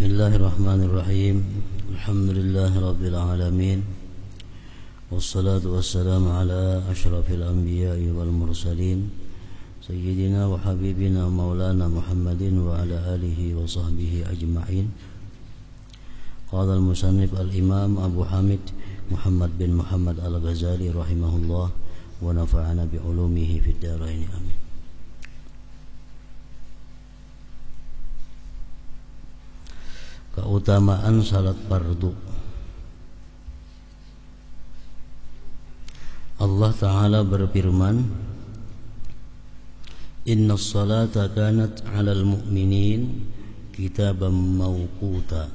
Bismillahirrahmanirrahim. Alhamdulillahirabbil alamin. Wassalatu wassalamu ala asyrafil anbiya'i wal mursalin sayyidina wa habibina maulana Muhammadin wa ala alihi wa sahbihi ajma'in. Qala al-musannif al-imam Abu Hamid Muhammad bin Muhammad al-Ghazali rahimahullah wa nafa'ana bi ulumihi fid dharain amin. Keutamaan salat fardu. Allah Ta'ala berfirman, Innas salata kanat 'alal mu'minin kitaban mawquta.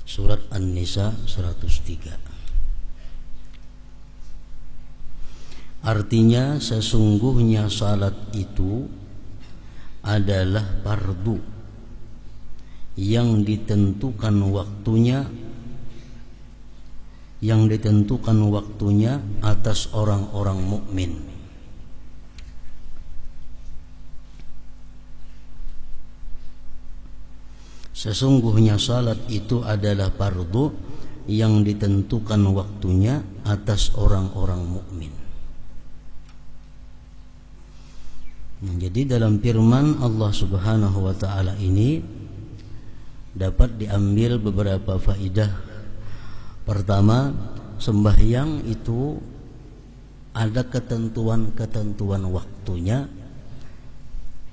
Surat An-Nisa 103. Artinya sesungguhnya salat itu adalah fardu yang ditentukan waktunya atas orang-orang mukmin. Sesungguhnya salat itu adalah fardu yang ditentukan waktunya atas orang-orang mukmin. Jadi dalam firman Allah Subhanahu wa ta'ala ini dapat diambil beberapa faidah. Pertama, sembahyang itu ada ketentuan-ketentuan waktunya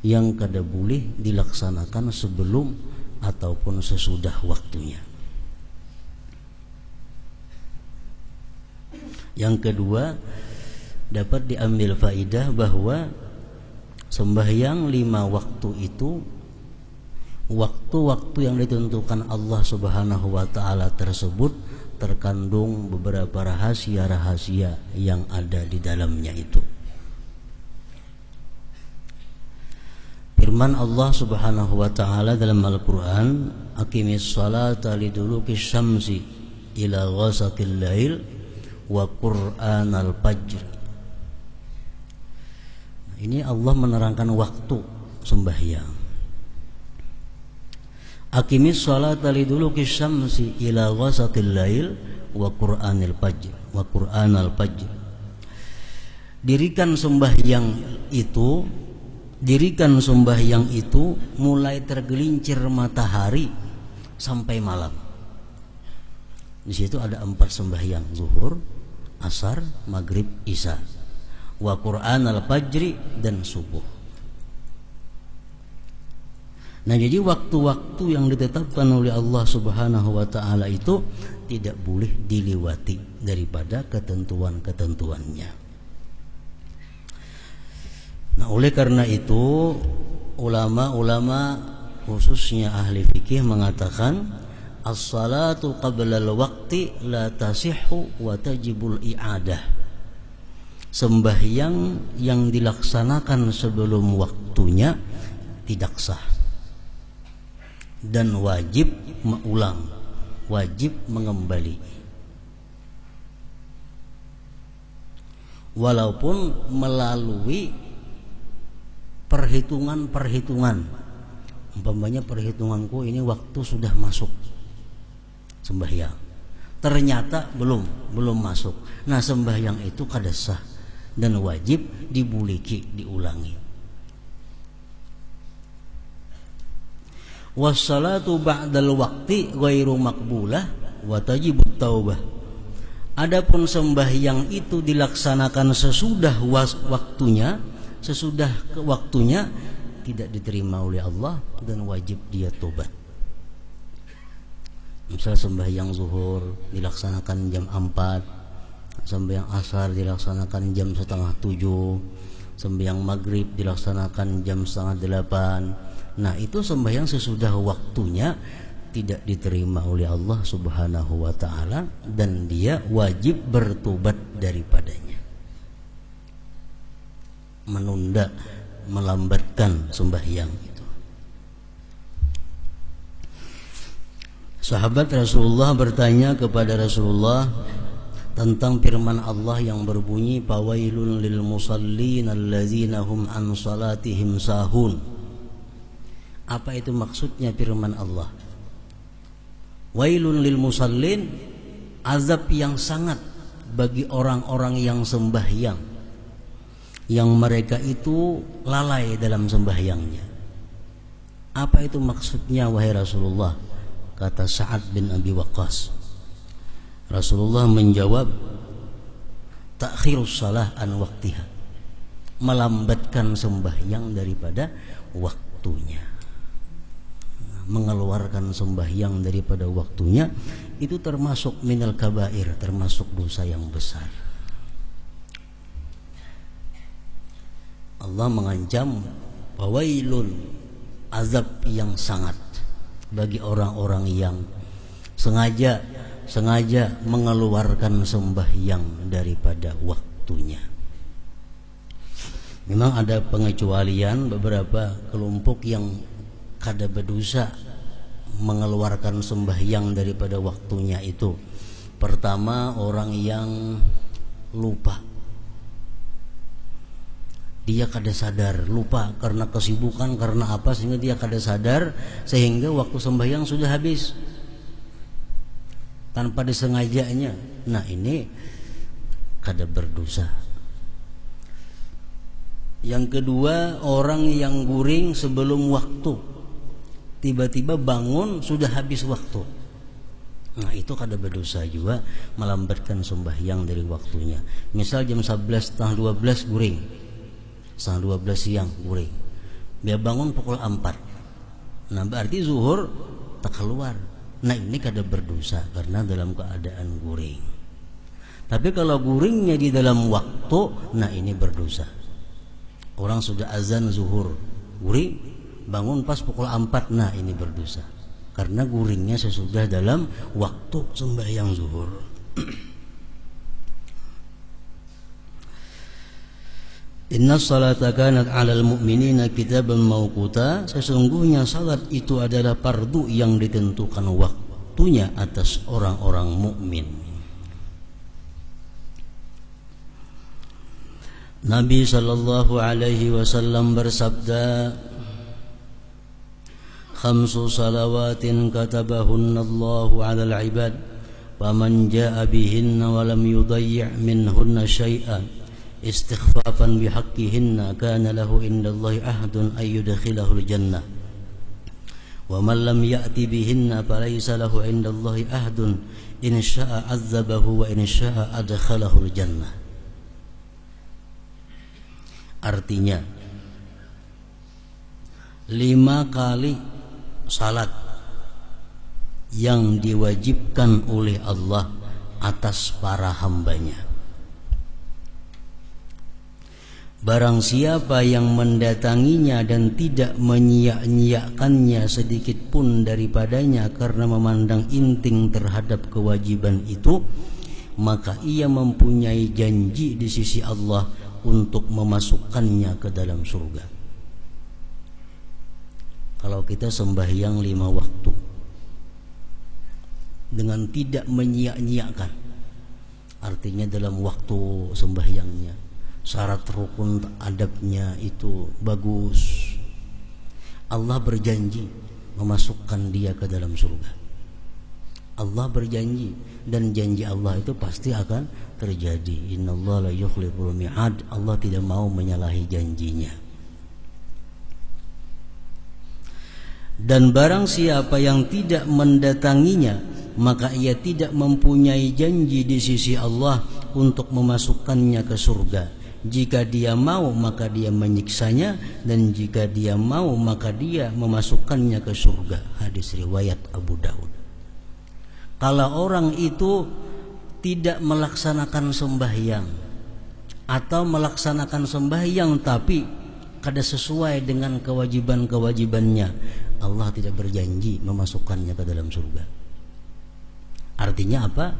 yang kada boleh dilaksanakan sebelum ataupun sesudah waktunya. Yang kedua, dapat diambil faidah bahwa sembahyang 5 waktu itu waktu-waktu yang ditentukan Allah Subhanahu wa ta'ala tersebut terkandung beberapa rahasia-rahasia yang ada di dalamnya itu. Firman Allah Subhanahu wa ta'ala dalam Al-Qur'an, Aqimis salata liduluki syamsi ila ghasaqil lail wa qur'anal fajr. Ini Allah menerangkan waktu sembahyang. Aqimis sholata liduluki syamsi ila ghasaqil lail wa qur'anil fajr. Dirikan sembahyang itu mulai tergelincir matahari sampai malam. Di situ ada 4 sembahyang: zuhur, asar, maghrib, isya. Wa Qur'anal fajri, dan subuh. Nah, jadi waktu-waktu yang ditetapkan oleh Allah Subhanahu wa ta'ala itu tidak boleh dilewati daripada ketentuan-ketentuannya. Nah, oleh karena itu ulama-ulama khususnya ahli fikih mengatakan as-salatu qabla al-waqti la tasihhu wa tajibul i'adah. Sembahyang yang dilaksanakan sebelum waktunya tidak sah dan wajib mengulang, wajib mengembali, walaupun melalui perhitungan. Umpamanya perhitunganku ini waktu sudah masuk sembahyang, ternyata belum masuk. Nah, sembahyang itu kada sah dan wajib diulangi. Wassalatu ba'dal waqti ghairu maqbulah wa tajibut taubah. Adapun sembahyang itu dilaksanakan sesudah waktunya tidak diterima oleh Allah dan wajib dia tobat. Misal sembahyang zuhur dilaksanakan jam 4, sembahyang asar dilaksanakan jam 6:30, sembahyang maghrib dilaksanakan jam 7:30. Nah, itu sembahyang sesudah waktunya tidak diterima oleh Allah Subhanahu wa ta'ala dan dia wajib bertobat daripadanya. Menunda, melambatkan sembahyang itu. Sahabat Rasulullah bertanya kepada Rasulullah tentang firman Allah yang berbunyi fawailun lil musallin alladzina hum an salatihim sahun. Apa itu maksudnya firman Allah? Wailun lil musallin, azab yang sangat bagi orang-orang yang sembahyang, yang mereka itu lalai dalam sembahyangnya. Apa itu maksudnya wahai Rasulullah? Kata Sa'ad bin Abi Waqqas. Rasulullah menjawab, takhirus salah an waktiha, melambatkan sembahyang daripada waktunya. Mengeluarkan sembahyang daripada waktunya itu termasuk minal kabair, termasuk dosa yang besar. Allah mengancam wailun, azab yang sangat bagi orang-orang yang sengaja mengeluarkan sembahyang daripada waktunya. Memang ada pengecualian, beberapa kelompok yang kada berdosa mengeluarkan sembahyang daripada waktunya itu. Pertama, orang yang lupa. Dia kada sadar, lupa karena kesibukan, karena apa, sehingga dia kada sadar, sehingga waktu sembahyang sudah habis tanpa disengajanya. Nah, ini kada berdosa. Yang kedua, orang yang guring sebelum waktu, tiba-tiba bangun sudah habis waktu. Nah, itu kada berdosa juga, melambatkan sembahyang dari waktunya. Misal jam 11:12 guring, 11:12 siang guring, dia bangun pukul 4. Nah, berarti zuhur tak keluar. Nah, ini kada berdosa karena dalam keadaan guring. Tapi kalau guringnya di dalam waktu, nah ini berdosa. Orang sudah azan zuhur, guring, bangun pas pukul 4, nah ini berdosa karena guringnya sesudah dalam waktu sembahyang zuhur. Inna salata kanat 'alal mu'minina kitaban mawquta, sesungguhnya salat itu adalah fardu yang ditentukan waktunya atas orang-orang mukmin. Nabi sallallahu alaihi wasallam bersabda, khamsu salawatin katabahunna Allahu 'alal 'ibad, faman jaa'a bihinna wa lam yudayyi' minhunna syai'an istighfafan bihaqqihinna kana lahu indallahi ahdun ay yudkhilahul jannah wa man lam ya'ti bihinna falaysa lahu indallahi ahdun in syaa'a 'adzabahu wa in syaa'a adkhalahul jannah. Artinya 5 kali salat yang diwajibkan oleh Allah atas para hambanya. Barang siapa yang mendatanginya dan tidak menyia-nyiakannya sedikit pun daripadanya karena memandang inting terhadap kewajiban itu, maka ia mempunyai janji di sisi Allah untuk memasukkannya ke dalam surga. Kalau kita sembahyang 5 waktu dengan tidak menyia-nyiakan, artinya dalam waktu sembahyangnya, syarat rukun adabnya itu bagus, Allah berjanji memasukkan dia ke dalam surga. Allah berjanji, dan janji Allah itu pasti akan terjadi. Innallaha la yukhliful mi'ad, Allah tidak mau menyalahi janjinya. Dan barang siapa yang tidak mendatanginya, maka ia tidak mempunyai janji di sisi Allah untuk memasukkannya ke surga. Jika dia mau, maka dia menyiksanya, dan jika dia mau, maka dia memasukkannya ke surga. Hadis riwayat Abu Daud. Kalau orang itu tidak melaksanakan sembahyang, atau melaksanakan sembahyang tapi kada sesuai dengan kewajiban-kewajibannya, Allah tidak berjanji memasukkannya ke dalam surga. Artinya apa?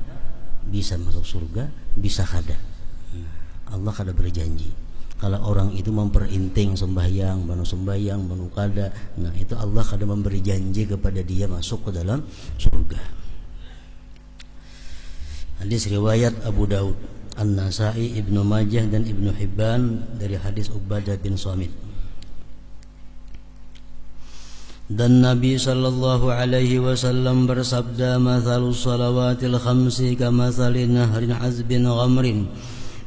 Bisa masuk surga, bisa kada. Allah kada berjanji. Kalau orang itu memperinting sembahyang, banu kada, nah itu Allah kada memberi janji kepada dia masuk ke dalam surga. Hadis riwayat Abu Daud, An-Nasai, Ibnu Majah dan Ibnu Hibban dari hadis Ubadah bin Samit. Dan Nabi sallallahu alaihi wasallam bersabda, "Mathalus salawatil khamsi kamathali nahrin azbin ghamrin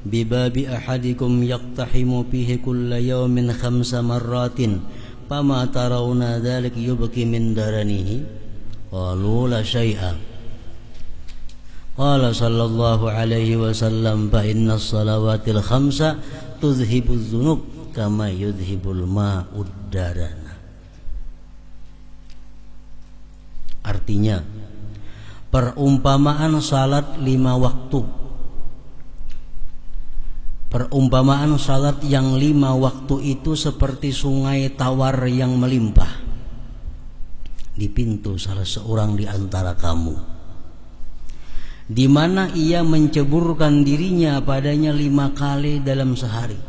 bibabi ahadikum yaqtahimu fihi kulla yawmin khamsa marratin fama tarawna dhalik yubki min daranihi." Qalu la syai'a. Qala sallallahu alaihi wasallam, "Fa innas salawatil khamsa tuzhibuz dzunub kama yudhibul ma'ud darana." Artinya, perumpamaan salat 5 waktu, perumpamaan salat yang 5 waktu itu seperti sungai tawar yang melimpah di pintu salah seorang di antara kamu, di mana ia menceburkan dirinya padanya 5 kali dalam sehari.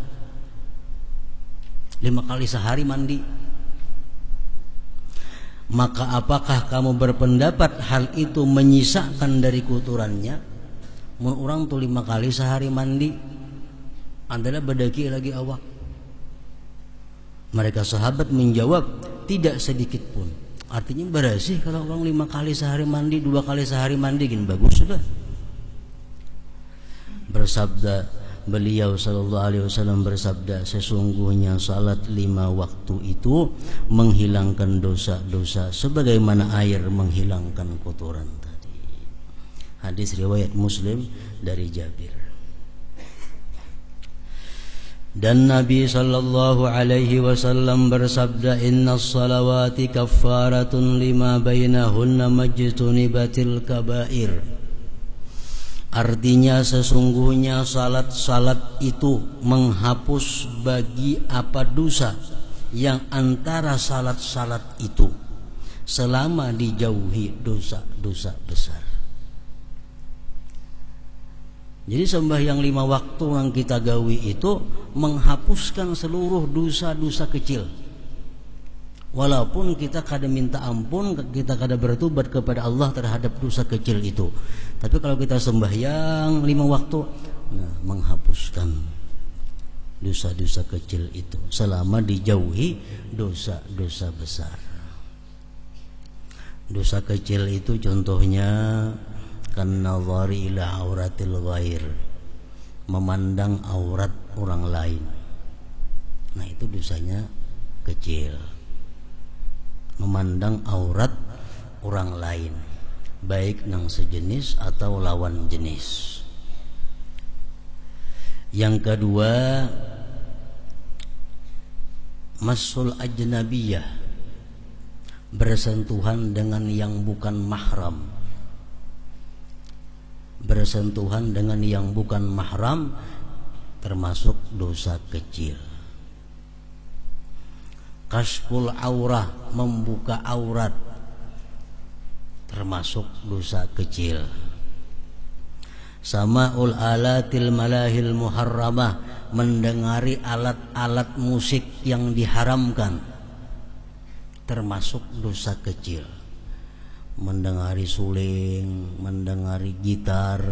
5 kali sehari mandi. Maka apakah kamu berpendapat hal itu menyisakan dari kotorannya? Mun orang tuh 5 kali sehari mandi adalah bedaki lagi awak. Mereka sahabat menjawab, tidak sedikit pun. Artinya bersih kalau orang 5 kali sehari mandi, 2 kali sehari mandi, gini bagus sudah. Bersabda beliau sallallahu alaihi wasallam bersabda, sesungguhnya salat 5 waktu itu menghilangkan dosa-dosa sebagaimana air menghilangkan kotoran tadi. Hadis riwayat Muslim dari Jabir. Dan Nabi sallallahu alaihi wasallam bersabda, "Innas salawati kaffaratun lima bainahunna majtunibatil kabair." Artinya sesungguhnya salat-salat itu menghapus bagi apa dosa yang antara salat-salat itu selama dijauhi dosa-dosa besar. Jadi sembahyang 5 waktu yang kita gawi itu menghapuskan seluruh dosa-dosa kecil. Walaupun kita kada minta ampun, kita kada bertobat kepada Allah terhadap dosa kecil itu, tapi kalau kita sembahyang 5 waktu, menghapuskan dosa-dosa kecil itu selama dijauhi dosa-dosa besar. Dosa kecil itu contohnya kan nazari ila auratil ghair, memandang aurat orang lain. Nah itu dosanya kecil. Memandang aurat orang lain, baik nang sejenis atau lawan jenis. Yang kedua, masul ajnabiyah, bersentuhan dengan yang bukan mahram. Bersentuhan dengan yang bukan mahram termasuk dosa kecil. Kasful aurah, membuka aurat, termasuk dosa kecil. Sama'ul alatil malahil muharramah, mendengari alat-alat musik yang diharamkan, termasuk dosa kecil. Mendengari suling, mendengari gitar,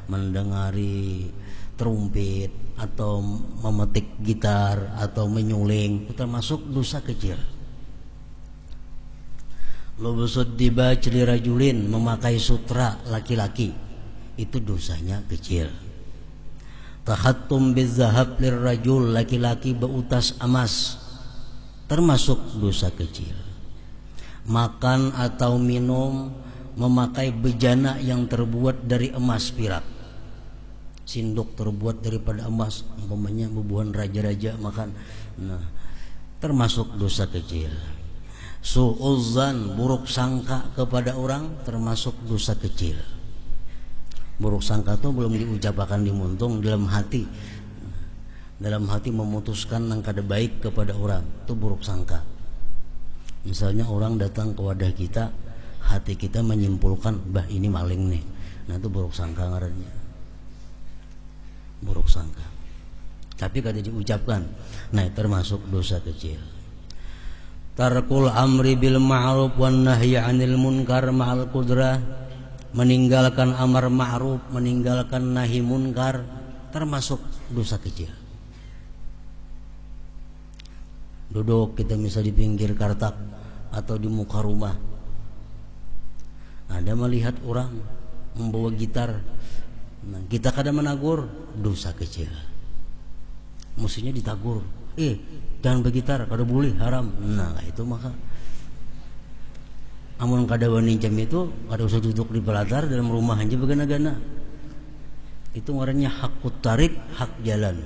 mendengari trumpet, atau memetik gitar, atau menyuling, itu termasuk dosa kecil. Lubusud dibaj lirajulin, memakai sutra laki-laki, itu dosanya kecil. Tahattum bizahab lirrajul, laki-laki beutas emas, termasuk dosa kecil. Makan atau minum memakai bejana yang terbuat dari emas perak, sindok terbuat daripada emas, umpamanya bubuhan raja-raja makan, nah termasuk dosa kecil. Su'uzzan, buruk sangka kepada orang, termasuk dosa kecil. Buruk sangka itu belum diucapkan di muntung, dalam hati memutuskan yang kada baik kepada orang, itu buruk sangka. Misalnya orang datang ke wadah kita, hati kita menyimpulkan, bah ini maling nih, nah itu buruk sangka ngarannya. Buruk sangka, tapi kada diucapkan, nah termasuk dosa kecil. Tarkul amri bil ma'ruf wan nahyi 'anil munkar ma'al qudrah, meninggalkan amar ma'ruf, meninggalkan nahi munkar, termasuk dosa kecil. Duduk kita misal di pinggir kartak, atau di muka rumah. Ada melihat orang membawa gitar. Nah, kita kadang menagur, dosa kecil. Mestinya ditagur. Jangan bergitar, kada boleh, haram. Nah, itu maka amun kada wani jam itu kada usah duduk di pelatar dalam rumah aja begana-gana. Itu ngarannya hakut tarik, hak jalan.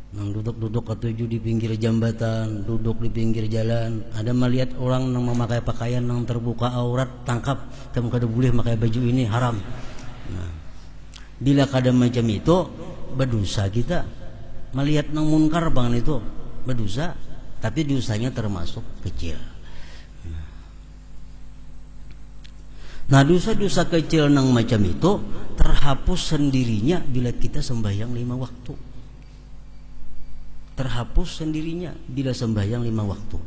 Nang duduk-duduk ketujuh di pinggir jambatan, duduk di pinggir jalan. Ada melihat orang yang memakai pakaian yang terbuka aurat, tangkap. Kamu kada boleh pakai baju ini, haram. Nah, bila kada macam itu, berdosa kita. Melihat nang munkar bangan itu, berdosa. Tapi dosanya termasuk kecil. Nah, dosa-dosa kecil nang macam itu terhapus sendirinya bila kita sembahyang 5 waktu. Terhapus sendirinya bila sembahyang 5 waktu.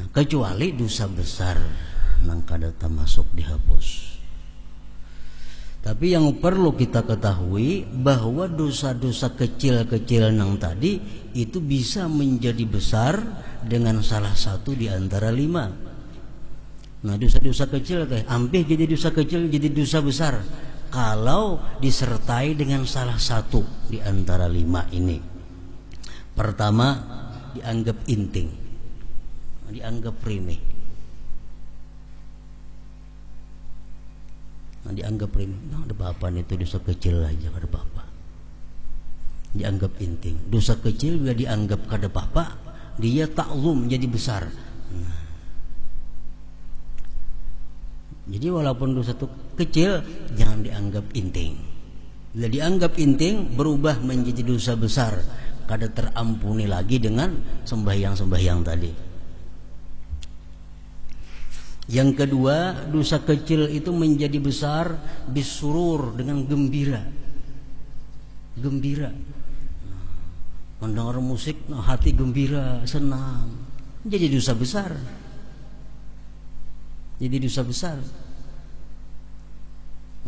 Nah, kecuali dosa besar nang kada termasuk dihapus. Tapi yang perlu kita ketahui bahwa dosa-dosa kecil-kecil nang tadi itu bisa menjadi besar dengan salah satu di antara 5. Nah, dosa-dosa kecil hampir jadi dosa kecil jadi dosa besar kalau disertai dengan salah satu di antara 5 ini. Pertama, dianggap inting, dianggap remeh. Dianggap remeh. Nah, ada apa-apa itu dosa kecil aja, kada apa-apa. Dianggap inting. Dosa kecil bila dianggap kada apa-apa, dia taklum jadi besar. Nah, jadi walaupun dosa itu kecil, jangan dianggap inting. Bila dianggap inting, berubah menjadi dosa besar, kada terampuni lagi dengan sembahyang-sembahyang tadi. Yang kedua, dosa kecil itu menjadi besar bisurur, dengan gembira. Gembira. Mendengar musik, hati gembira, senang. Jadi dosa besar. Jadi dosa besar.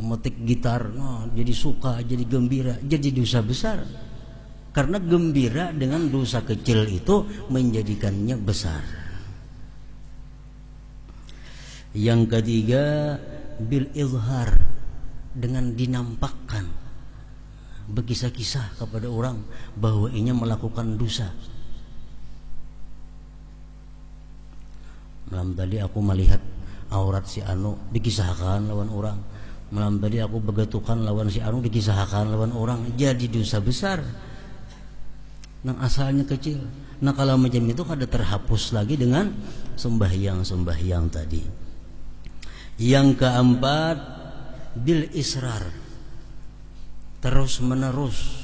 Memetik gitar, jadi suka, jadi gembira, jadi dosa besar. Karena gembira dengan dosa kecil itu menjadikannya besar. Yang ketiga, bil izhar, dengan dinampakkan, berkisah-kisah kepada orang bahwa ia melakukan dosa. Malam tadi aku melihat aurat si anu, dikisahkan lawan orang. Malam tadi aku begatukan lawan si anu, dikisahkan lawan orang. Jadi dosa besar nang asalnya kecil. Nah, kalau macam itu kada terhapus lagi dengan sembahyang-sembahyang tadi. Yang keempat, bil israr, terus menerus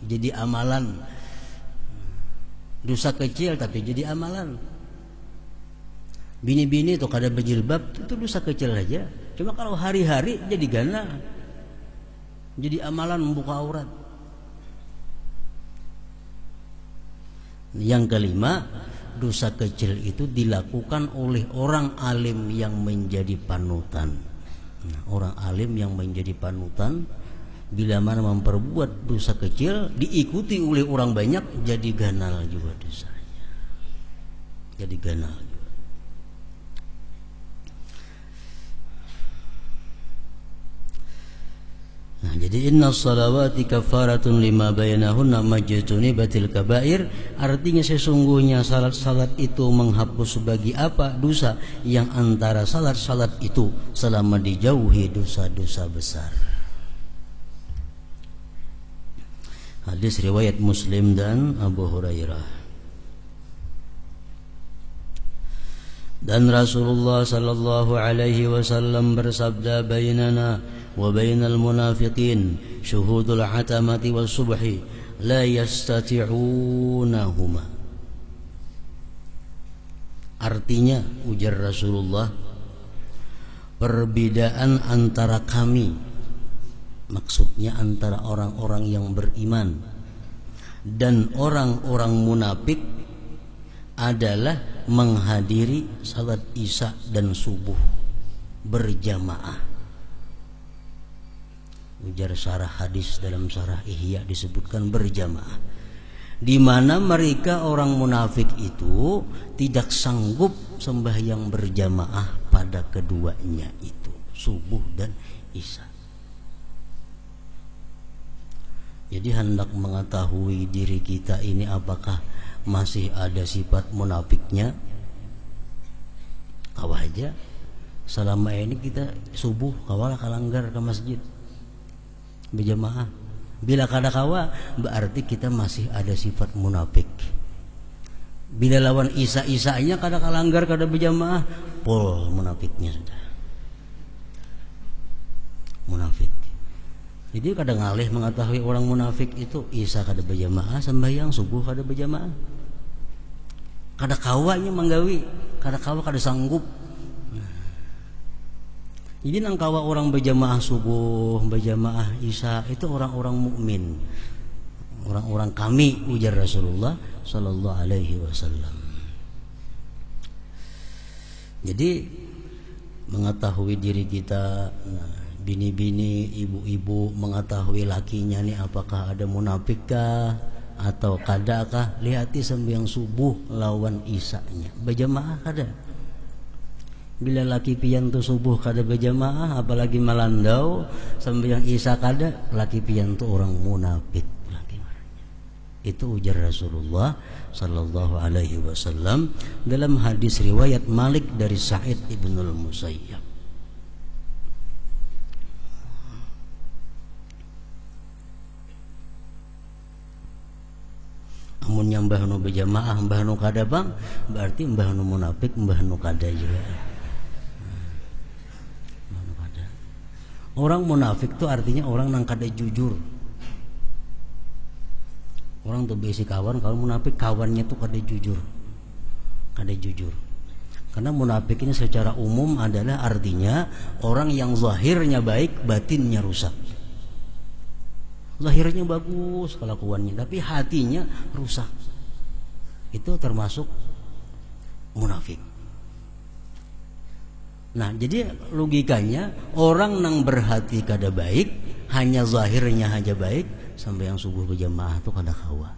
jadi amalan. Dosa kecil tapi jadi amalan. Bini-bini itu kada berjilbab, itu dosa kecil aja. Cuma kalau hari-hari jadi gana, jadi amalan membuka aurat. Yang kelima, dosa kecil itu dilakukan oleh orang alim yang menjadi panutan. Nah, orang alim yang menjadi panutan, bila mana memperbuat dosa kecil diikuti oleh orang banyak, jadi ganal juga dosanya. Jadi ganal juga. Nah, jadi inna salawati kafaratun lima bayanahunna majtunibatil kabair, artinya sesungguhnya salat-salat itu menghapus bagi apa dosa yang antara salat-salat itu selama dijauhi dosa-dosa besar. Hadis riwayat Muslim dan Abu Hurairah. Dan Rasulullah sallallahu alaihi wasallam bersabda, bainana wa bainal munafiqin syuhudul atamati was subhi la yastati'unahuma. Artinya, ujar Rasulullah, perbedaan antara kami, maksudnya antara orang-orang yang beriman dan orang-orang munafik, adalah menghadiri salat isya dan subuh berjamaah. Ujar syarah hadis dalam syarah Ihya disebutkan berjamaah. di mana mereka orang munafik itu tidak sanggup sembahyang berjamaah pada keduanya itu, subuh dan isya. Jadi hendak mengetahui diri kita ini apakah masih ada sifat munafiknya, kawah aja selama ini kita subuh kawalah kalanggar ke masjid berjamaah. Bila kada kawa berarti kita masih ada sifat munafik. Bila lawan isa-isanya kada kalanggar kada berjamaah, pol munafiknya sudah. Munafik. Jadi kadang ngalih mengetahui orang munafik itu isa kada berjamaah sembahyang, subuh kada berjamaah. Kada kawanya manggawi, kada kawa kada sanggup. Jadi nang kawa orang berjamaah subuh, berjamaah isya itu orang-orang mukmin. Orang-orang kami, ujar Rasulullah sallallahu alaihi wasallam. Jadi mengetahui diri kita, bini-bini, ibu-ibu mengetahui lakinya nih apakah ada munafikkah atau kadakah, lihati sembahyang subuh lawan isya-nya berjamaah kada. Bila laki pian tu subuh kada berjamaah, apalagi malandau sembahyang isya kada, laki pian tu orang munafik. Itu ujar Rasulullah sallallahu alaihi wasallam dalam hadis riwayat Malik dari Sa'id ibnul Musayyab. Amun yang mbah nu berjamaah mbah nu kada bang, berarti mbah nu munafik, mbah nu kada juga. Orang munafik itu artinya orang yang kada jujur. Orang tuh besi kawan, kalau munafik kawannya tuh kada jujur. Kada jujur. Karena munafik ini secara umum adalah artinya orang yang zahirnya baik, batinnya rusak. Zahirnya bagus kelakuannya, tapi hatinya rusak. Itu termasuk munafik. Nah, jadi logikanya orang yang berhati kada baik, hanya zahirnya aja baik, sampai yang subuh berjamaah itu kada kawa.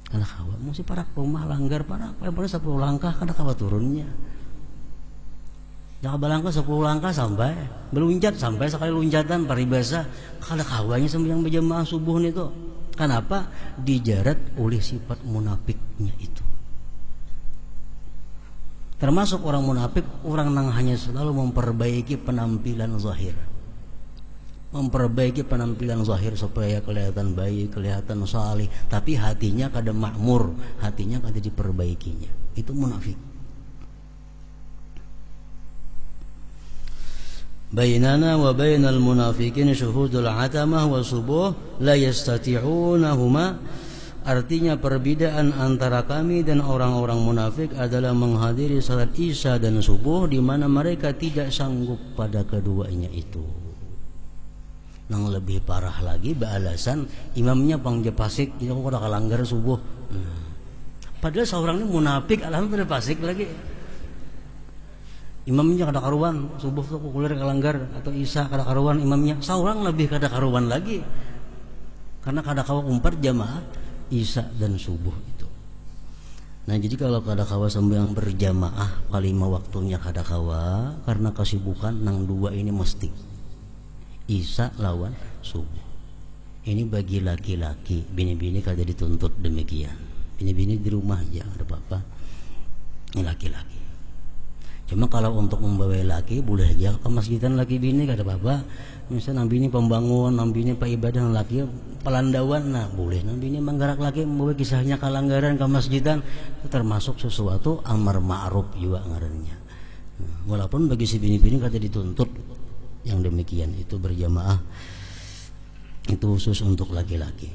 Kada kawa, mesti parak rumah langgar parak, paling 10 langkah kada kawa turunnya. Jangan balangkah 10 langkah sampai meluncat sampai sekali loncatan paribasa kada kawanya sampai yang berjamaah subuh itu. Kenapa? Dijarat oleh sifat munafiknya itu. Termasuk orang munafik, orang yang hanya selalu memperbaiki penampilan zahir. Memperbaiki penampilan zahir supaya kelihatan baik, kelihatan salih, tapi hatinya kada makmur, hatinya kada diperbaikinya. Itu munafik. Bainana wa bainal munafiqin syuhudul atamah wa subuh la yastati'unahuma. Artinya perbedaan antara kami dan orang-orang munafik adalah menghadiri salat isya dan subuh di mana mereka tidak sanggup pada keduanya itu. Nang lebih parah lagi beralasan imamnya pangjepasik, itu kok udah kalanggar subuh. Padahal seorang ini munafik, alhamdulillah pasik lagi. Imamnya kada karuan, subuh tuh kuliah kalanggar atau isya kada karuan imamnya. Seorang lebih kada karuan lagi. Karena kada kawa umpat jamaah isya dan subuh itu. Nah, jadi kalau kada kawa sembahyang berjamaah palima waktunya kada kawa karena kesibukan nang dua ini mesti isya lawan subuh. Ini bagi laki-laki, bini-bini kada dituntut demikian. Bini-bini di rumah aja ada apa-apa. Ini laki-laki. Cuma kalau untuk membawa laki boleh aja ke masjidan laki bini kada apa-apa. Misalnya nang bini pembangun, nang bini ibadah, nang laki pelandawan, nah boleh. Nang bini menggerak laki membawa kisahnya kalanggaran ke masjidan, itu termasuk sesuatu amar ma'ruf juga ngarannya. Walaupun bagi si bini-bini kada dituntut yang demikian itu berjamaah, itu khusus untuk laki-laki.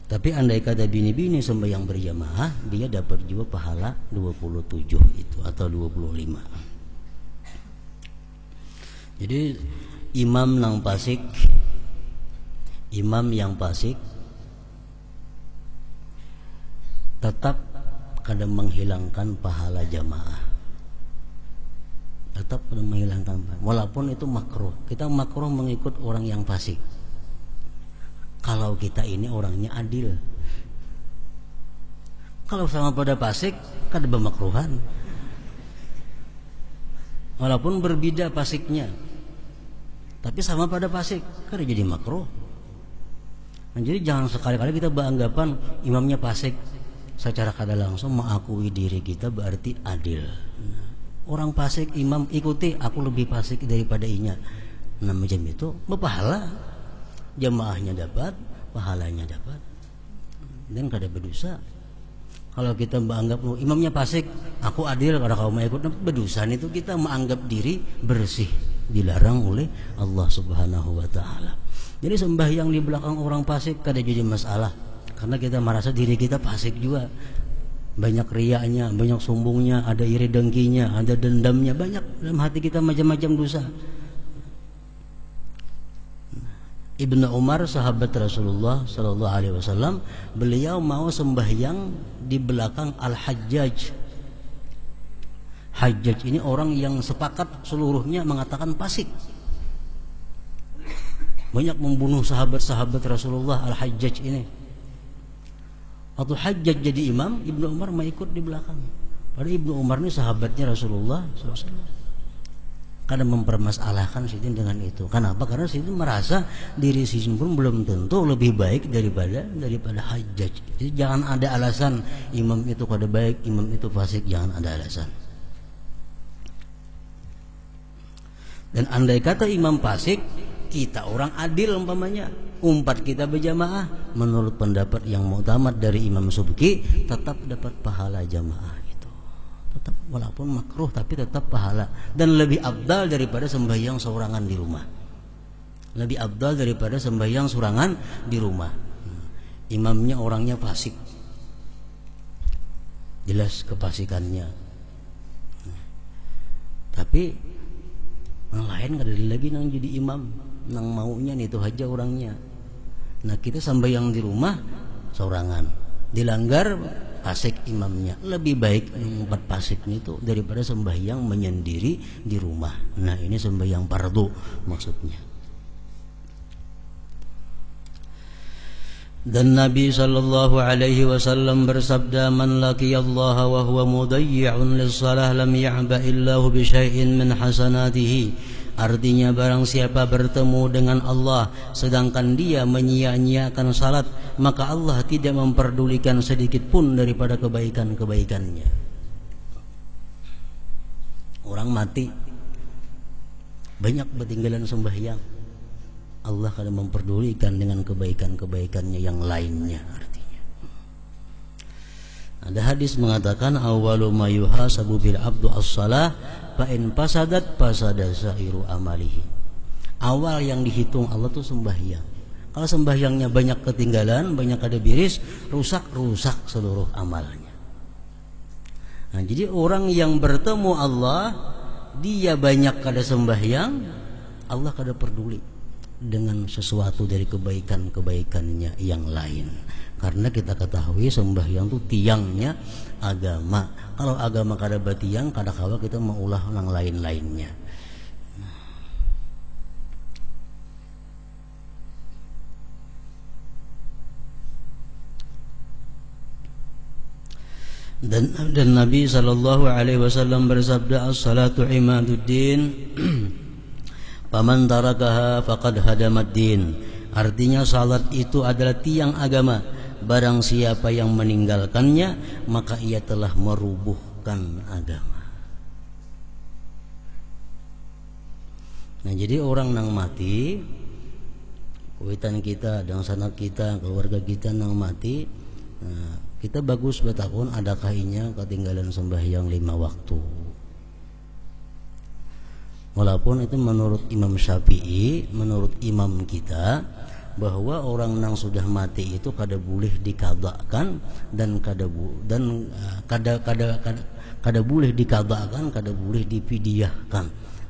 Tapi andai kata bini-bini sembahyang berjamaah, dia dapat juga pahala 27 itu atau 25. Jadi imam yang fasik tetap kadang menghilangkan pahala jamaah. Tetap kadang menghilangkan pahala. Walaupun itu makruh. Kita makruh mengikut orang yang fasik. Kalau kita ini orangnya adil, Kalau sama pada fasik kada bemakruhan. Walaupun berbeda fasiknya, tapi sama pada fasik kada jadi makruh. Nah, jadi jangan sekali-kali kita beranggapan imamnya fasik secara kada langsung mengakui diri kita berarti adil. Orang fasik imam ikuti, aku lebih fasik daripada inya. Nah macam itu berpahala, jamaahnya dapat, pahalanya dapat, dan kada berdosa. Kalau kita menganggap imamnya fasik, aku adil kalau kau mau ikut, berdosa. Itu kita menganggap diri bersih, dilarang oleh Allah Subhanahu wa taala. Jadi sembahyang di belakang orang fasik kada jadi masalah, karena kita merasa diri kita fasik juga. Banyak riaknya, banyak sombongnya, ada iri dengkinya, ada dendamnya, banyak dalam hati kita macam-macam dosa. Ibnu Umar, sahabat Rasulullah sallallahu alaihi wasallam, beliau mau sembahyang di belakang Al-Hajjaj. Hajjaj ini orang yang sepakat seluruhnya mengatakan fasik. Banyak membunuh sahabat-sahabat Rasulullah Al-Hajjaj ini. Waktu Hajjaj jadi imam, Ibnu Umar mau ikut di belakang. Padahal Ibnu Umar ini sahabatnya Rasulullah SAW. Karena mempermasalahkan Sidin dengan itu. Kenapa? Karena Sidin merasa diri Sidin pun belum tentu lebih baik daripada Hajjaj. Jadi jangan ada alasan imam itu kada baik, imam itu fasik, jangan ada alasan. Dan andai kata imam fasik, kita orang adil umpamanya, umpat kita berjamaah, menurut pendapat yang muktamad dari Imam Subki, tetap dapat pahala jamaah itu. Tetap walaupun makruh tapi tetap pahala, dan lebih afdal daripada sembahyang seorangan di rumah. Lebih afdal daripada sembahyang seorangan di rumah. Imamnya orangnya fasik, jelas kefasikannya. Tapi yang lain kada ada lagi nang jadi imam, nang maunya nih itu aja orangnya. Nah kita sembahyang di rumah seorangan, dilanggar fasik imamnya, lebih baik mengumpat fasiknya itu daripada sembahyang menyendiri di rumah. Nah ini sembahyang fardu maksudnya. Dan Nabi sallallahu alaihi wasallam bersabda, man laqiyallaha wa huwa mudayyi'un lis-shalah lam ya'ba illahu bi syai'in min hasanatihi. Artinya barang siapa bertemu dengan Allah sedangkan dia menyia-nyiakan salat, maka Allah tidak memperdulikan sedikit pun daripada kebaikan-kebaikannya. Orang mati banyak ketinggalan sembahyang, Allah akan memperdulikan dengan kebaikan-kebaikannya yang lainnya. Artinya ada hadis mengatakan, awwalu ma yuhasabu bil abdu as-shalah fa in fasadat fasada sa'iru amalihi. Awal yang dihitung Allah tuh sembahyang. Kalau sembahyangnya banyak ketinggalan, banyak ada biris, rusak seluruh amalnya. Nah, jadi orang yang bertemu Allah, dia banyak kada sembahyang, Allah kada peduli dengan sesuatu dari kebaikan-kebaikannya yang lain. Karena kita ketahui sembahyang itu tiangnya agama. Kalau agama kada batiang, kada kawa kita maulah yang lain-lainnya. Dan Nabi sallallahu alaihi wasallam bersabda, as-salatu imaduddin paman tarakaha faqad hadamad din. Artinya salat itu adalah tiang agama. Barang siapa yang meninggalkannya, maka ia telah merubuhkan agama. Nah, jadi orang nang mati, kuitan kita, dan sanak kita, keluarga kita nang mati, nah, kita bagus bertakun adakah inya ketinggalan sembahyang 5 waktu. Walaupun itu menurut Imam Syafi'i, menurut imam kita, bahwa orang yang sudah mati itu kada boleh dikadakan dan kada boleh dikadakan, kada boleh difidyahkan.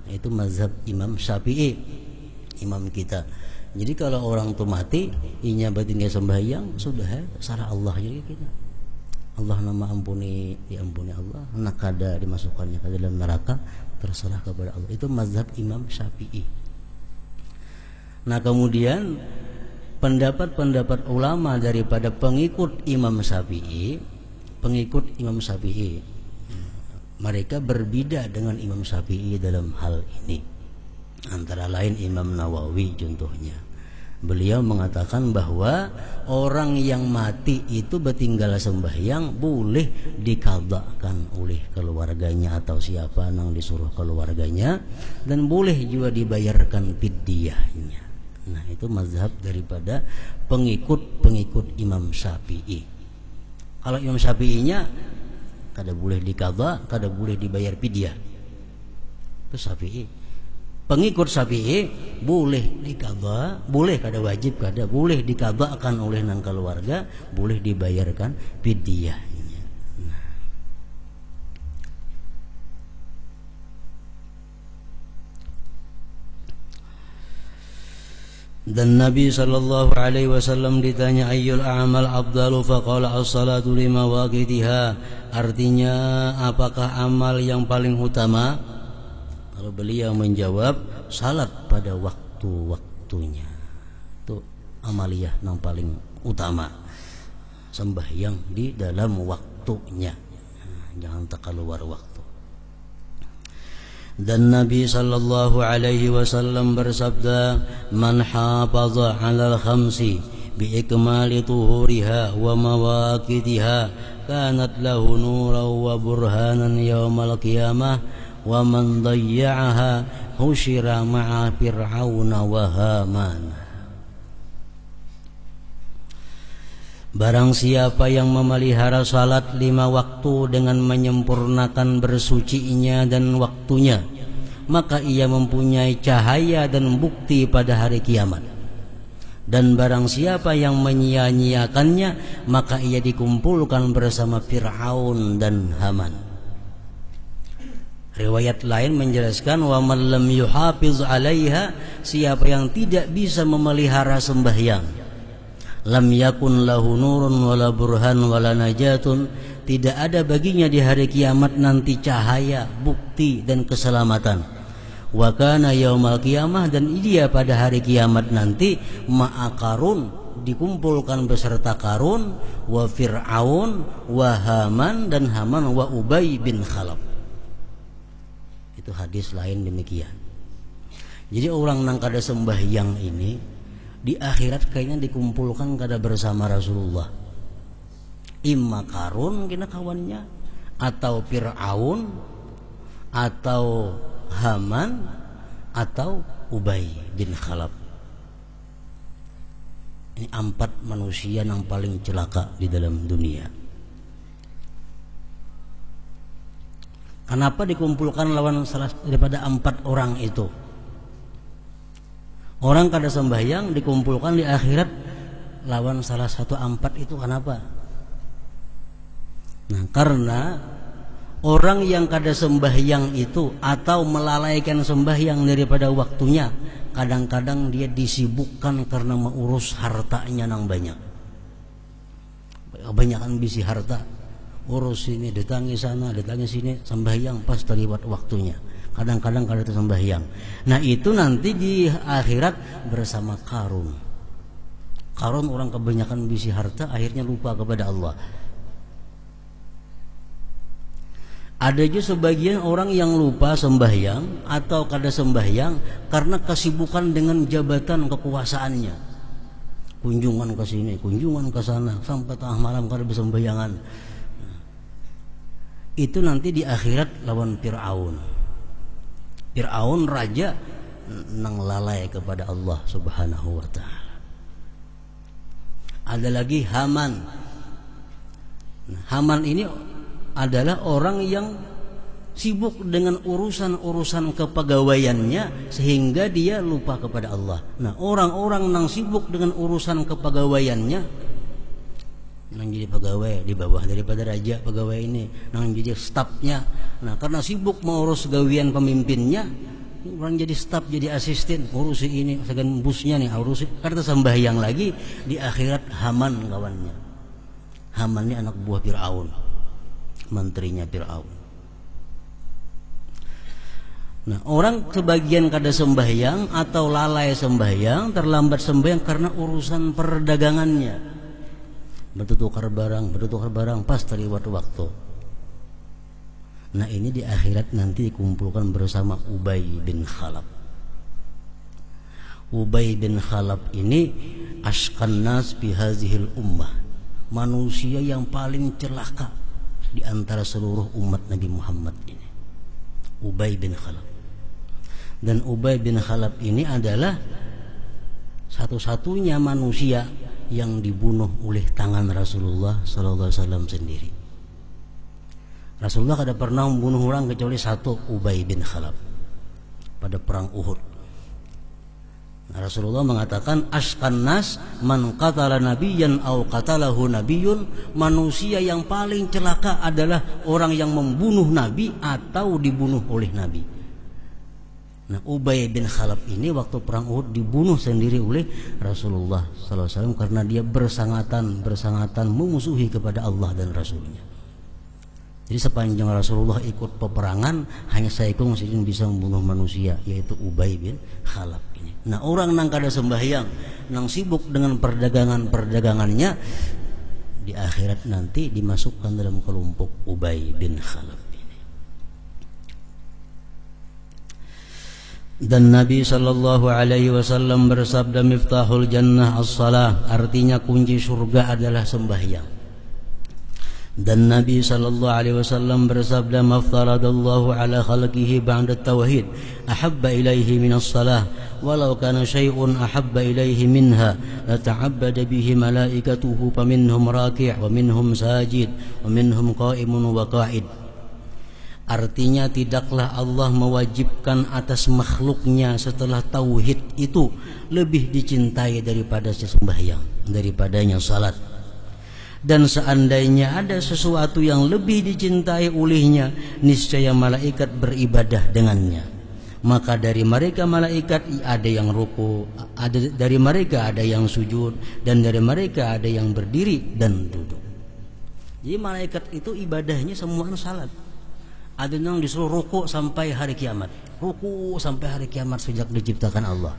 Itu mazhab Imam Syafi'i, imam kita. Jadi kalau orang itu mati, inya batin sembahyang, sudah sarah Allah jadi kita. Allah nama ampuni, diampuni Allah, nak kada dimasukkannya ke dalam neraka, terserah kepada Allah. Itu mazhab Imam Syafi'i. Nah kemudian pendapat-pendapat ulama daripada pengikut Imam Syafi'i pengikut Imam Syafi'i. Mereka berbeda dengan Imam Syafi'i dalam hal ini. Antara lain Imam Nawawi contohnya. Beliau mengatakan bahwa orang yang mati itu bertinggal sembahyang boleh dikadhakan oleh keluarganya atau siapa yang disuruh keluarganya, dan boleh juga dibayarkan fidyahnya. Nah, itu mazhab daripada pengikut Imam Syafi'i. Kalau Imam Syafi'inya kada boleh dikadha, kada boleh dibayar fidyah. Itu Syafi'i. Pengikut Syafi'i boleh dikadha, boleh kada wajib, kada boleh dikadhakan oleh nang keluarga, boleh dibayarkan fidyahnya. Nah. Dan Nabi sallallahu alaihi wasallam ditanya ayyul a'mal afdalu faqala as-salatu lima waqtiha. Artinya apakah amal yang paling utama? Kalau beliau menjawab salat pada waktu-waktunya. Itu amaliyah yang paling utama. Sembahyang di dalam waktunya. Jangan terkeluar waktu. Dan Nabi sallallahu alaihi wasallam bersabda, "Man hafaza 'alal khamsi bi ikmali tuhuriha wa mawaqitiha kanat lahu nuran wa burhanan yaumal qiyamah." Wa man dayya'aha husyira ma'a fir'auna wa haman. Barang siapa yang memelihara salat 5 waktu dengan menyempurnakan bersucinya dan waktunya, maka ia mempunyai cahaya dan bukti pada hari kiamat. Dan barang siapa yang menyia-nyiakannya, maka ia dikumpulkan bersama Fir'aun dan Haman. Riwayat lain menjelaskan wa man lam yuhafiz 'alaiha, siapa yang tidak bisa memelihara sembahyang, lam yakun lahu nurun wala burhan wala najatun, tidak ada baginya di hari kiamat nanti cahaya, bukti dan keselamatan. Wa kana yaumal qiyamah, dan dia pada hari kiamat nanti ma'a Qarun, dikumpulkan beserta Qarun, wa Fir'aun wa Haman, dan Haman wa Ubay bin Khalaf. Itu hadis lain demikian. Jadi orang nang kada sembahyang ini di akhirat kayaknya dikumpulkan kada bersama Rasulullah. Imma Qarun kena kawannya, atau Fir'aun, atau Haman, atau Ubay bin Khalaf. Ini 4 manusia yang paling celaka di dalam dunia. Kenapa dikumpulkan lawan salah daripada 4 orang itu? Orang kada sembahyang dikumpulkan di akhirat lawan salah satu 4 itu, kenapa? Nah, karena orang yang kada sembahyang itu atau melalaikan sembahyang daripada waktunya, kadang-kadang dia disibukkan karena mengurus hartanya yang banyak. Kebanyakan bisi harta, urus sini, datangi sana, datangi sini, sembahyang pas terlibat waktunya. Kadang-kadang kada sembahyang. Nah, itu nanti di akhirat bersama Qarun. Qarun orang kebanyakan bisi harta, akhirnya lupa kepada Allah. Ada juga sebagian orang yang lupa sembahyang atau kada sembahyang karena kesibukan dengan jabatan kekuasaannya. Kunjungan ke sini, kunjungan ke sana, sampai tengah malam kada bersembayangan. Itu nanti di akhirat lawan Fir'aun. Fir'aun raja nang lalai kepada Allah Subhanahu wa ta'ala. Ada lagi Haman. Haman ini adalah orang yang sibuk dengan urusan-urusan kepegawaiannya sehingga dia lupa kepada Allah. Nah, orang-orang yang sibuk dengan urusan kepegawaiannya, nang jadi pegawai di bawah daripada raja pegawai ini, nang jadi stafnya. Nah, karena sibuk mengurus gawian pemimpinnya, orang jadi staf, jadi asisten, urusi ini, segan busnya nih, urusi. Karena sembahyang lagi di akhirat Haman kawannya. Haman ini anak buah Fir'aun, menterinya Fir'aun. Nah, orang sebagian kada sembahyang atau lalai sembahyang, terlambat sembahyang karena urusan perdagangannya. bertukar barang pas terlewat waktu. Nah ini di akhirat nanti dikumpulkan bersama Ubay bin Khalaf. Ubay bin Khalaf ini asqan nas bi hazihil ummah, manusia yang paling celaka di antara seluruh umat Nabi Muhammad ini, Ubay bin Khalaf. Dan Ubay bin Khalaf ini adalah satu-satunya manusia yang dibunuh oleh tangan Rasulullah sallallahu alaihi wasallam sendiri. Rasulullah tidak pernah membunuh orang kecuali satu, Ubay bin Khalaf, pada perang Uhud. Nah, Rasulullah mengatakan asqan nas man qatala nabiyyan aw qatalahu nabiyyun, manusia yang paling celaka adalah orang yang membunuh nabi atau dibunuh oleh nabi. Nah, Ubay bin Khalaf ini waktu perang Uhud dibunuh sendiri oleh Rasulullah sallallahu alaihi wasallam karena dia bersangatan memusuhi kepada Allah dan Rasulnya. Jadi sepanjang Rasulullah ikut peperangan, hanya seekor yang bisa membunuh manusia, yaitu Ubay bin Khalaf ini. Nah, orang nang kada sembahyang, nang sibuk dengan perdagangannya, di akhirat nanti dimasukkan dalam kelompok Ubay bin Khalaf ini. Dan Nabi sallallahu alaihi wasallam bersabda, miftahul jannah as-salah, artinya kunci surga adalah sembahyang. Dan Nabi sallallahu alaihi wasallam bersabda, maftaradallahu ala khalqihi ba'da tauhid ahabba ilaihi minas salah walau kana syai'un ahabba ilaihi minha la ta'abbada bihi malaikatuhu faminhum raki' wa minhum sajid wa minhum qa'imun wa qa'id. Artinya tidaklah Allah mewajibkan atas makhluknya setelah tauhid itu lebih dicintai daripada sembahyang, daripadanya salat. Dan seandainya ada sesuatu yang lebih dicintai olehnya, niscaya malaikat beribadah dengannya. Maka dari mereka malaikat ada yang ruku, dari mereka ada yang sujud, dan dari mereka ada yang berdiri dan duduk. Jadi malaikat itu ibadahnya semua salat. Ada yang disuruh ruku sampai hari kiamat, ruku sampai hari kiamat sejak diciptakan Allah.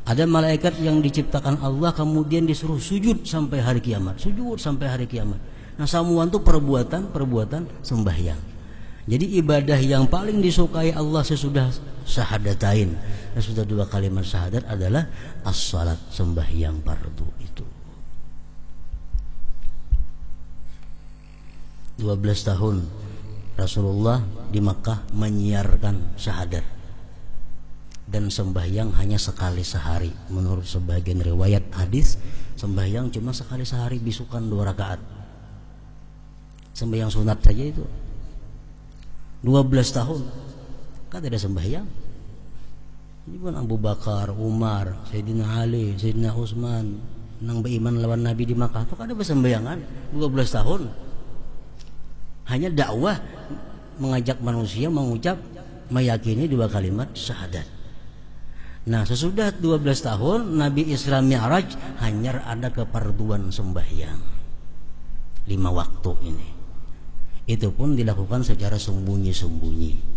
Ada malaikat yang diciptakan Allah kemudian disuruh sujud sampai hari kiamat, sujud sampai hari kiamat. Nah, semua itu perbuatan sembahyang. Jadi ibadah yang paling disukai Allah sesudah syahadatain, sesudah dua kalimat syahadat adalah as-salat, sembahyang fardu itu. 12 tahun Rasulullah di Makkah menyiarkan syahadat. Dan sembahyang hanya sekali sehari. Menurut sebagian riwayat hadis, sembahyang cuma sekali sehari, bisukan 2 rakaat. Sembahyang sunat saja itu 12 tahun kan tidak sembahyang. Ini pun Abu Bakar, Umar, Sayyidina Ali, Sayyidina Utsman nang beriman lawan Nabi di Makkah itu kan ada sembayangan 12 tahun. Hanya dakwah, mengajak manusia mengucap, meyakini 2 kalimat syahadat. Nah, sesudah 12 tahun Nabi Isra Mi'raj hanya ada keparduan sembahyang 5 waktu ini. Itu pun dilakukan secara sembunyi-sembunyi.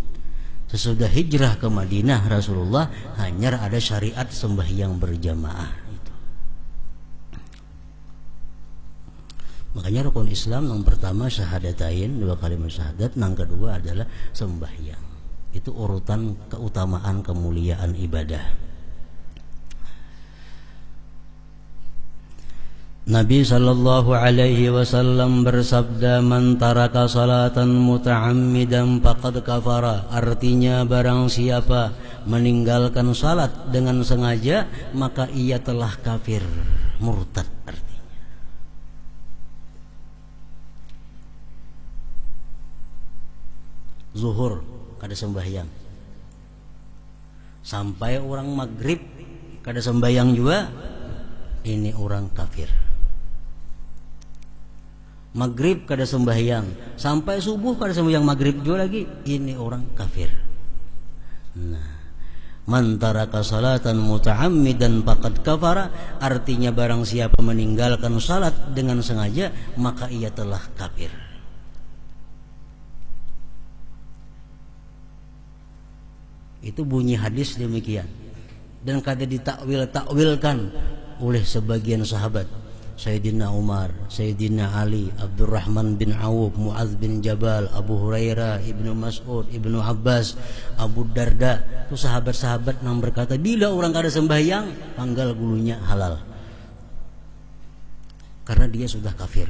Sesudah hijrah ke Madinah Rasulullah hanya ada syariat sembahyang berjamaah itu. Makanya rukun Islam yang pertama syahadatain, 2 kalimat syahadat, yang kedua adalah sembahyang. Itu urutan keutamaan kemuliaan ibadah. Nabi sallallahu alaihi wasallam bersabda, man taraka salatan muta'ammidan faqad kafara. Artinya barang siapa meninggalkan salat dengan sengaja, maka ia telah kafir, murtad artinya. Zuhur kada sembahyang, sampai orang maghrib kada sembahyang juga, ini orang kafir. Maghrib kada sembahyang, sampai subuh kada sembahyang maghrib juga lagi, ini orang kafir. Nah, man taraka salatan muta'ammidan faqad kafara, artinya barang siapa meninggalkan salat dengan sengaja, maka ia telah kafir. Itu bunyi hadis demikian. Dan kada ditakwil-takwilkan oleh sebagian sahabat. Sayyidina Umar, Sayyidina Ali, Abdurrahman bin Auf, Mu'adz bin Jabal, Abu Hurairah, Ibnu Mas'ud, Ibnu Abbas, Abu Darda. Itu sahabat-sahabat yang berkata, bila orang kada sembahyang, panggal gulunya halal. Karena dia sudah kafir.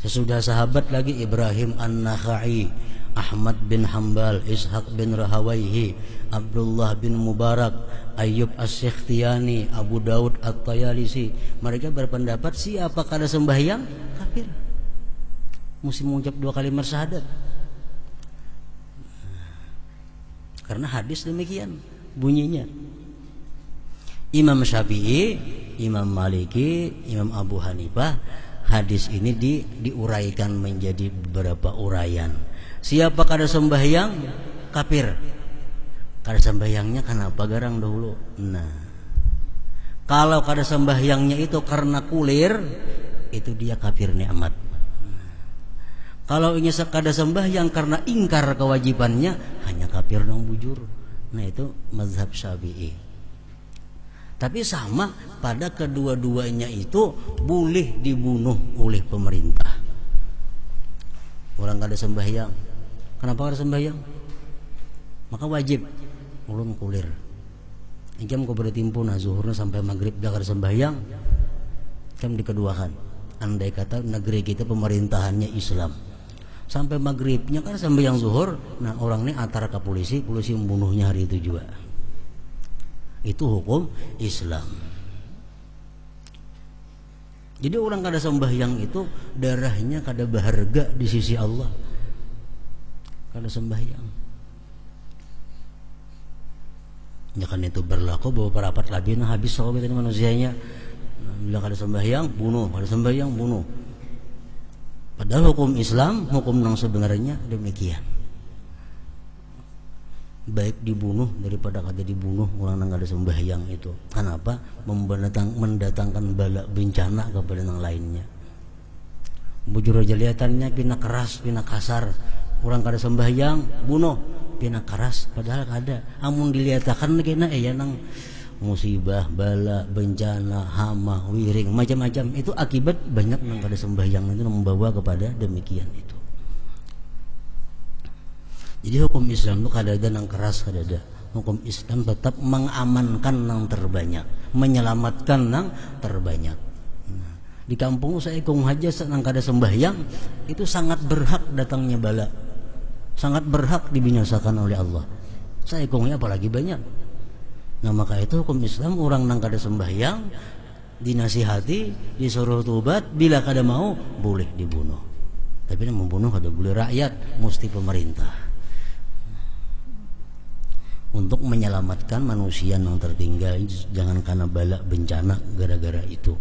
Sesudah sahabat lagi Ibrahim An-Nakhai, Ahmad bin Hanbal, Ishaq bin Rahawayhi, Abdullah bin Mubarak, Ayyub As-Sikhtiyani, Abu Daud At-Tayalisi. Mereka berpendapat siapa kada sembahyang kafir, mesti mengucap 2 kalimat syahadat. Karena hadis demikian bunyinya. Imam Syafi'i, Imam Maliki, Imam Abu Hanifah, hadis ini diuraikan menjadi beberapa uraian. Siapa kada sembahyang kafir. Kada sembahyangnya kenapa garang dahulu. Nah, kalau kada sembahyangnya itu karena kulir, itu dia kafir nikmat. Kalau ingin kada sembahyang karena ingkar kewajibannya, hanya kafir nang bujur. Nah, itu mazhab Syafi'i. Tapi sama pada kedua-duanya itu boleh dibunuh oleh pemerintah. Orang kada sembahyang. Kenapa kada sembahyang? Maka wajib ulun kulir. Jam kau bertimpu nah zuhurnya sampai maghrib dah kada sembahyang. Jam dikeduakan. Andai kata negeri kita pemerintahannya Islam, sampai maghribnya kan sembahyang zuhur, nah orang ini antara ke polisi membunuhnya hari itu juga. Itu hukum Islam. Jadi orang kada sembahyang itu darahnya kada berharga di sisi Allah. Kada sembahyang. Ya kan itu berlaku bahwa parapat labina habis sahabat ini manusianya. Bila kada sembahyang bunuh, kada sembahyang bunuh. Padahal hukum Islam, hukum yang sebenarnya demikian. Baik dibunuh daripada kada dibunuh orang yang kada sembahyang itu. Kenapa? Mendatangkan bala bencana kepada yang lainnya. Bujur aja lihatannya pina keras, pina kasar. Orang kada sembahyang bunuh, pina keras padahal kada. Amun dilihatkan kena ya nang musibah, bala, bencana, hama, wiring, macam-macam itu akibat banyak yang kada sembahyang itu membawa kepada demikian itu. Jadi hukum Islam itu kada ada yang keras, kada ada. Hukum Islam tetap mengamankan yang terbanyak, menyelamatkan yang terbanyak. Nah, di kampung saya kong haja nang kada sembahyang itu sangat berhak datangnya bala, sangat berhak dibinasakan oleh Allah. Saya kongnya apalagi banyak. Nah maka itu hukum Islam orang nang kada sembahyang dinasihati, disuruh tobat, bila kada mau boleh dibunuh. Tapi yang membunuh kada boleh rakyat, mesti pemerintah. Untuk menyelamatkan manusia yang tertinggal, jangan karena bala bencana gara-gara itu.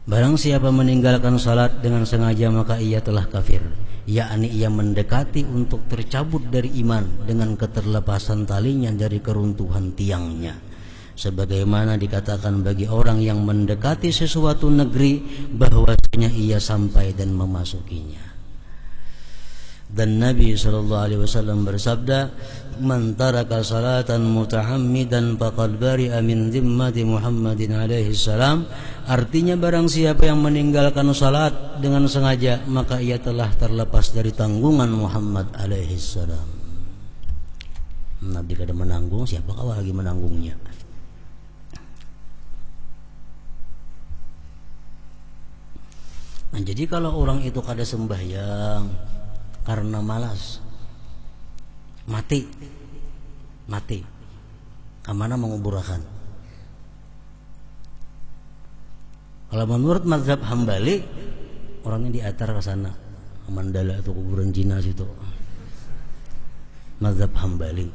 Barang siapa meninggalkan salat dengan sengaja maka ia telah kafir, yakni ia mendekati untuk tercabut dari iman dengan keterlepasan talinya dari keruntuhan tiangnya. Sebagaimana dikatakan bagi orang yang mendekati sesuatu negeri bahwasanya ia sampai dan memasukinya. Dan Nabi SAW bersabda, "Man taraka salatan muta'ammidan faqad bari'a min dhimmati Muhammadin alaihi salam." Artinya barang siapa yang meninggalkan salat dengan sengaja maka ia telah terlepas dari tanggungan Muhammad alaihi salam. Nabi kada menanggung, siapa kau lagi menanggungnya? Nah, jadi kalau orang itu kada sembahyang karena malas, mati kemana menguburakan? Kalau menurut mazhab Hambali, orangnya diatar ke sana, ke Mandala atau kuburan Cina situ. Mazhab Hambali.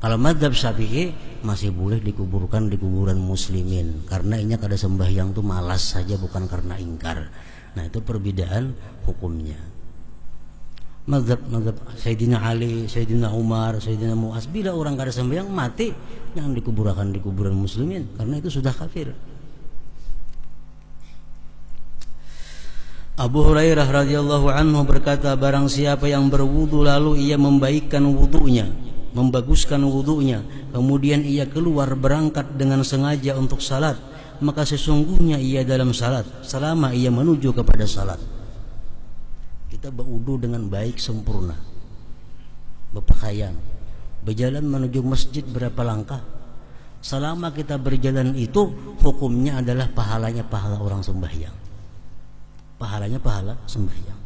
Kalau mazhab Syafi'i masih boleh dikuburkan di kuburan muslimin, karena ini kada sembahyang tuh malas saja, bukan karena ingkar. Nah itu perbedaan hukumnya. Mazhab Sayyidina Ali, Sayyidina Umar, Sayyidina Mu'adz, bila orang kada sembahyang mati, jangan dikuburkan di kuburan muslimin, karena itu sudah kafir. Abu Hurairah radhiyallahu anhu berkata, barang siapa yang berwudu lalu ia membaikkan wudunya, membaguskan wudunya, kemudian ia keluar berangkat dengan sengaja untuk salat, maka sesungguhnya ia dalam salat selama ia menuju kepada salat. Kita berwudu dengan baik sempurna, berpakaian, berjalan menuju masjid berapa langkah. Selama kita berjalan itu, hukumnya adalah pahalanya pahala orang sembahyang. Pahalanya pahala sembahyang.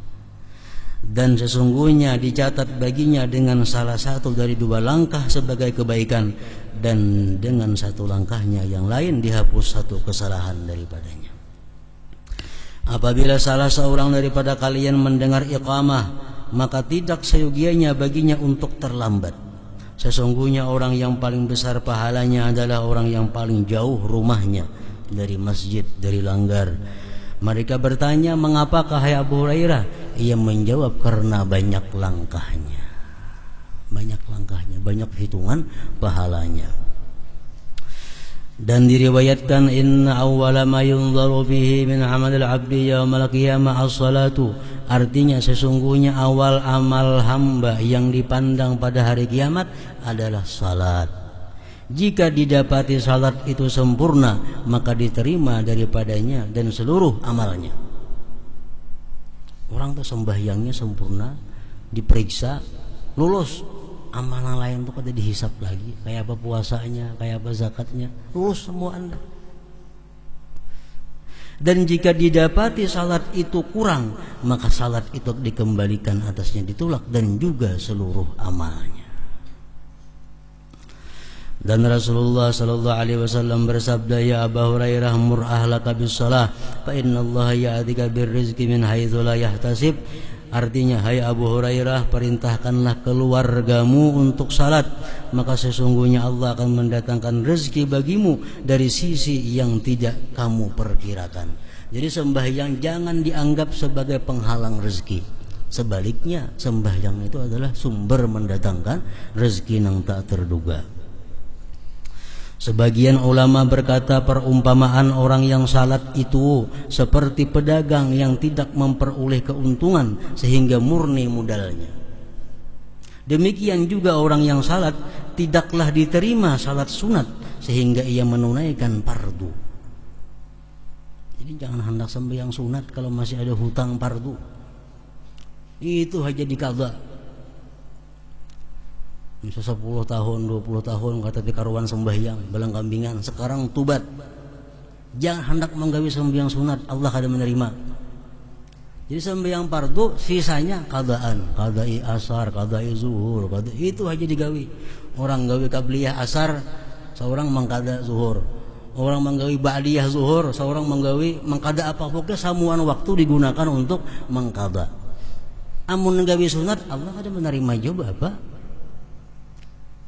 Dan sesungguhnya dicatat baginya dengan salah satu dari dua langkah sebagai kebaikan, dan dengan satu langkahnya yang lain dihapus satu kesalahan daripadanya. Apabila salah seorang daripada kalian mendengar iqamah, maka tidak seyogianya baginya untuk terlambat. Sesungguhnya orang yang paling besar pahalanya adalah orang yang paling jauh rumahnya dari masjid, dari langgar. Mereka bertanya, mengapakah hai Abu Hurairah? Ia menjawab, karena banyak langkahnya. Banyak langkahnya, banyak hitungan pahalanya. Dan diriwayatkan, inna awwala ma yunzaru bihi min amalil abdi yaumal qiyamah as-salatu. Artinya sesungguhnya awal amal hamba yang dipandang pada hari kiamat adalah salat. Jika didapati salat itu sempurna, maka diterima daripadanya dan seluruh amalnya. Orang tuh sembahyangnya sempurna, diperiksa, lulus. Amalan lain tuh kada dihisap lagi, kayak apa puasanya, kayak apa zakatnya, lulus semua Anda. Dan jika didapati salat itu kurang, maka salat itu dikembalikan atasnya, ditolak, dan juga seluruh amalnya. Dan Rasulullah sallallahu alaihi wasallam bersabda, ya Abu Hurairah, mur ahlaka bis shalah fa innallaha ya'tika birrizqi min haitsu la yahtasib. Artinya, hai Abu Hurairah, perintahkanlah keluargamu untuk salat, maka sesungguhnya Allah akan mendatangkan rezeki bagimu dari sisi yang tidak kamu perkirakan. Jadi sembahyang jangan dianggap sebagai penghalang rezeki. Sebaliknya, sembahyang itu adalah sumber mendatangkan rezeki yang tak terduga. Sebagian ulama berkata perumpamaan orang yang salat itu seperti pedagang yang tidak memperoleh keuntungan sehingga murni modalnya. Demikian juga orang yang salat tidaklah diterima salat sunat sehingga ia menunaikan fardu. Jadi jangan hendak sembahyang sunat kalau masih ada hutang fardu. Itu aja dikagak. Bisa 10 tahun, 20 tahun kata di karuan sembahyang, belang kambingan, sekarang tubat. Jangan hendak menggawi sembahyang sunat, Allah kada menerima. Jadi sembahyang fardu sisanya qadaan, qadai asar, qadai zuhur, itu aja digawi. Orang gawi qabliyah asar, seorang mengqada zuhur. Orang menggawi ba'diyah zuhur, seorang menggawi mengqada apa, pokoknya samuan waktu digunakan untuk mengqada. Amun gawi sunat, Allah kada menerima juga apa?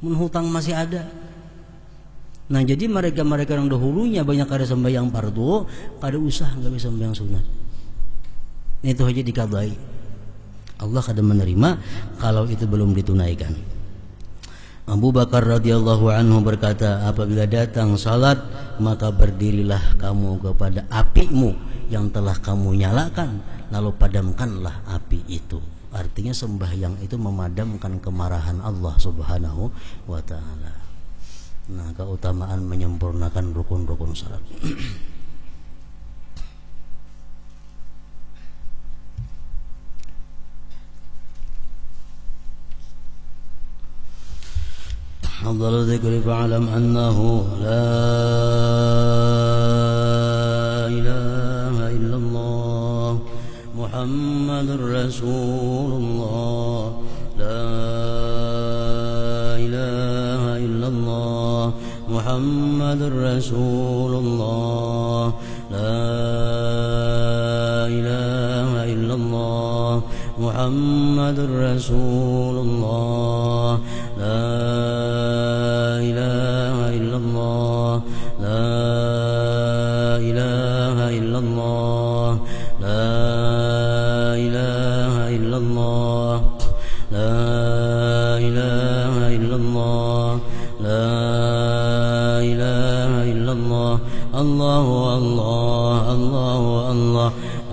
Menghutang masih ada. Nah, jadi mereka-mereka yang dahulunya banyak ada sembahyang fardu, kada usah enggak bisa sembahyang sunat. Itu aja dikadai. Allah kada menerima kalau itu belum ditunaikan. Abu Bakar radhiyallahu anhu berkata, apabila datang salat, maka berdirilah kamu kepada apimu yang telah kamu nyalakan, lalu padamkanlah api itu. Artinya sembahyang itu memadamkan kemarahan Allah subhanahu wa ta'ala. Nah, keutamaan menyempurnakan rukun-rukun salat. Afdalu dzikri fa'lam annahu la ilaha illallah Muhammadur Rasulullah, la ilaha illallah Muhammadur Rasulullah, la ilaha illallah Muhammadur Rasulullah, la ilaha illallah, la ilaha illallah, la ilaha illallah, la ilaha illallah, la ilaha illallah, Allahu Allah, Allahu Allah,